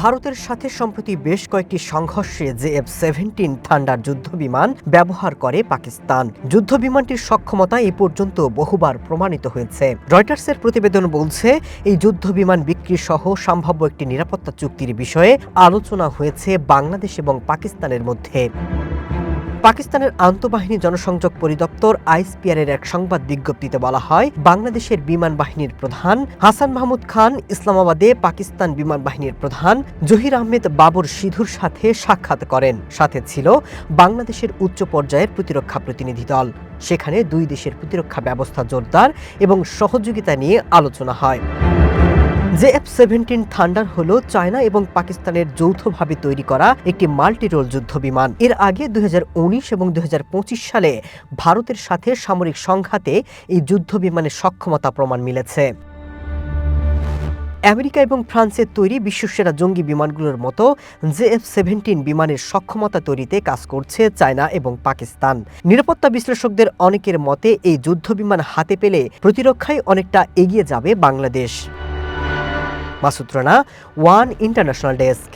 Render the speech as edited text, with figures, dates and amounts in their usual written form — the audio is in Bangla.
ভারতের সাথে সম্প্রতি বেশ কয়েকটি সংঘর্ষে JF-17 থান্ডার যুদ্ধবিমান ব্যবহার করে পাকিস্তান। যুদ্ধবিমানটির সক্ষমতা এ পর্যন্ত বহুবার প্রমাণিত হয়েছে। রয়টার্সের প্রতিবেদন বলছে, এই যুদ্ধবিমান বিক্রি সহ সম্ভাব্য একটি নিরাপত্তা চুক্তির বিষয়ে আলোচনা হয়েছে বাংলাদেশ এবং পাকিস্তানের মধ্যে। পাকিস্তানের আন্তঃবাহিনী জনসংযোগ পরিদপ্তর ISPR-এর এক সংবাদ বিজ্ঞপ্তিতে বলা হয়, বাংলাদেশের বিমান বাহিনীর প্রধান হাসান মাহমুদ খান ইসলামাবাদে পাকিস্তান বিমান বাহিনীর প্রধান জহির আহমেদ বাবর সিধুর সাথে সাক্ষাৎ করেন। সাথে ছিল বাংলাদেশের উচ্চ পর্যায়ের প্রতিরক্ষা প্রতিনিধি দল। সেখানে দুই দেশের প্রতিরক্ষা ব্যবস্থা জোরদার এবং সহযোগিতা নিয়ে আলোচনা হয়। JF-17 থান্ডার হলো চায়না এবং পাকিস্তানের যৌথভাবে তৈরি করা একটি মাল্টি রোল যুদ্ধবিমান। এর আগে 2019 এবং 2025 সালে ভারতের সাথে সামরিক সংঘাতে এই যুদ্ধবিমানের সক্ষমতা প্রমাণ মিলেছে। আমেরিকা এবং ফ্রান্সের তৈরি বিশ্বসেরা জঙ্গি বিমানগুলোর মতো JF-17 বিমানের সক্ষমতা তৈরিতে কাজ করছে চায়না এবং পাকিস্তান। নিরাপত্তা বিশ্লেষকদের অনেকের মতে এই যুদ্ধবিমান হাতে পেলে প্রতিরক্ষায় অনেকটা এগিয়ে যাবে Bangladesh. Masud Rana, one international desk.